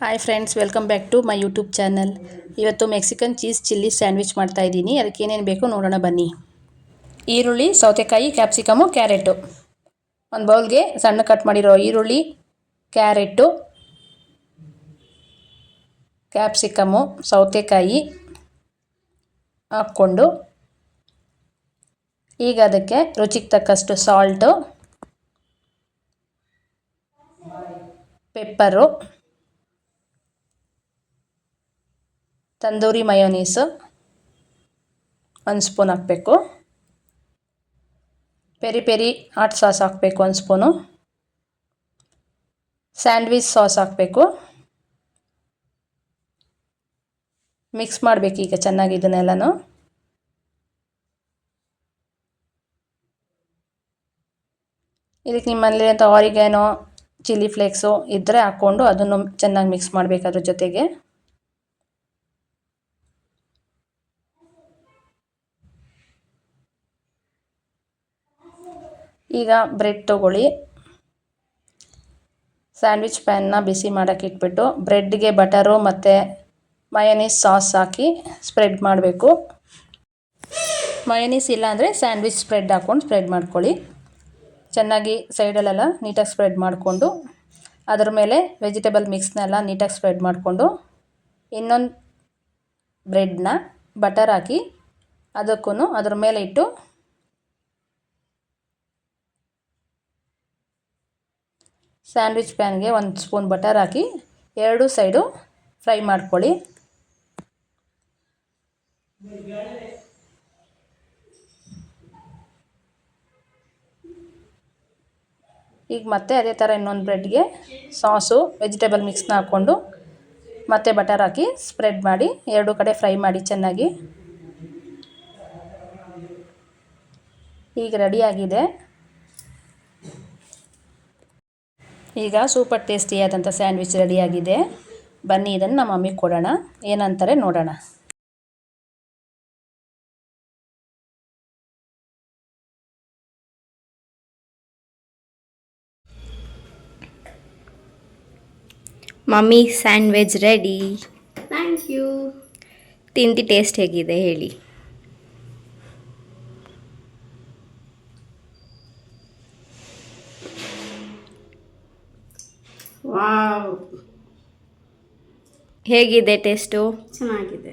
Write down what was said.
Hi friends, welcome back to my YouTube channel. ಇವತ್ತು Mexican cheese chilli sandwich ಮಾಡ್ತಾ ಇದ್ದೀನಿ. ಅದಕ್ಕೆ ಏನೇನು ಬೇಕು ನೋಡೋಣ ಬನ್ನಿ. ಈರುಳ್ಳಿ, ಸೌತೆಕಾಯಿ, ಕ್ಯಾಪ್ಸಿಕಮು, ಕ್ಯಾರೆಟು. ಒಂದು ಬೌಲ್ಗೆ ಸಣ್ಣ ಕಟ್ ಮಾಡಿರೋ ಈರುಳ್ಳಿ, ಕ್ಯಾರೆಟು, ಕ್ಯಾಪ್ಸಿಕಮು, ಸೌತೆಕಾಯಿ ಹಾಕ್ಕೊಂಡು ಈಗ ಅದಕ್ಕೆ ರುಚಿಗೆ ತಕ್ಕಷ್ಟು ಸಾಲ್ಟು, ಪೆಪ್ಪರು, ತಂದೂರಿ ಮಯೋನೀಸು 1 ಸ್ಪೂನ್ ಹಾಕಬೇಕು. ಪೆರಿ ಪೆರಿ ಹಾಟ್ ಸಾಸ್ ಹಾಕಬೇಕು 1 ಸ್ಪೂನು. ಸ್ಯಾಂಡ್ವಿಚ್ ಸಾಸ್ ಹಾಕಬೇಕು. ಮಿಕ್ಸ್ ಮಾಡಬೇಕು ಈಗ ಚೆನ್ನಾಗಿ ಇದನ್ನೆಲ್ಲನೂ. ಇದಕ್ಕೆ ನಿಮ್ಮಲ್ಲಿ ಅಂತ ಆರಿಗ್ಯಾನೋ, ಚಿಲ್ಲಿ ಫ್ಲೇಕ್ಸು ಇದ್ದರೆ ಹಾಕ್ಕೊಂಡು ಅದನ್ನು ಚೆನ್ನಾಗಿ ಮಿಕ್ಸ್ ಮಾಡಬೇಕು ಅದ್ರ ಜೊತೆಗೆ. ಈಗ ಬ್ರೆಡ್ ತೊಗೊಳ್ಳಿ. ಸ್ಯಾಂಡ್ವಿಚ್ ಪ್ಯಾನ್ನ ಬಿಸಿ ಮಾಡೋಕ್ಕೆ ಇಟ್ಬಿಟ್ಟು ಬ್ರೆಡ್ಗೆ ಬಟರು ಮತ್ತು ಮಯೋನೀಸ್ ಸಾಸ್ ಹಾಕಿ ಸ್ಪ್ರೆಡ್ ಮಾಡಬೇಕು. ಮಯೋನೀಸ್ ಇಲ್ಲಾಂದರೆ ಸ್ಯಾಂಡ್ವಿಚ್ ಸ್ಪ್ರೆಡ್ ಹಾಕ್ಕೊಂಡು ಸ್ಪ್ರೆಡ್ ಮಾಡ್ಕೊಳ್ಳಿ. ಚೆನ್ನಾಗಿ ಸೈಡಲ್ಲೆಲ್ಲ ನೀಟಾಗಿ ಸ್ಪ್ರೆಡ್ ಮಾಡಿಕೊಂಡು ಅದರ ಮೇಲೆ ವೆಜಿಟೇಬಲ್ ಮಿಕ್ಸ್ನೆಲ್ಲ ನೀಟಾಗಿ ಸ್ಪ್ರೆಡ್ ಮಾಡಿಕೊಂಡು ಇನ್ನೊಂದು ಬ್ರೆಡ್ನ ಬಟರ್ ಹಾಕಿ ಅದಕ್ಕೂ ಅದ್ರ ಮೇಲೆ ಇಟ್ಟು ಸ್ಯಾಂಡ್ವಿಚ್ ಪ್ಯಾನ್ಗೆ 1 ಸ್ಪೂನ್ ಬಟರ್ ಹಾಕಿ 2 ಸೈಡು ಫ್ರೈ ಮಾಡ್ಕೊಳ್ಳಿ. ಈಗ ಮತ್ತೆ ಅದೇ ಥರ ಇನ್ನೊಂದು ಬ್ರೆಡ್ಗೆ ಸಾಸು ವೆಜಿಟೇಬಲ್ ಮಿಕ್ಸ್ನ ಹಾಕ್ಕೊಂಡು ಮತ್ತೆ ಬಟರ್ ಹಾಕಿ ಸ್ಪ್ರೆಡ್ ಮಾಡಿ 2 ಕಡೆ ಫ್ರೈ ಮಾಡಿ ಚೆನ್ನಾಗಿ. ಈಗ ರೆಡಿಯಾಗಿದೆ. ಈಗ ಸೂಪರ್ ಟೇಸ್ಟಿಯಾದಂಥ ಸ್ಯಾಂಡ್ವಿಚ್ ರೆಡಿಯಾಗಿದೆ. ಬನ್ನಿ ಇದನ್ನು ನಮ್ಮ ಮಮ್ಮಿಗೆ ಕೊಡೋಣ, ಏನಂತಾರೆ ನೋಡೋಣ. Mummy, sandwich ready. Thank you. ತಿಂದು ಟೇಸ್ಟ್ ಹೇಗಿದೆ ಹೇಳಿ. ವಾವ್, ಹೇಗಿದೆ ಟೇಸ್ಟು? ಚೆನ್ನಾಗಿದೆ.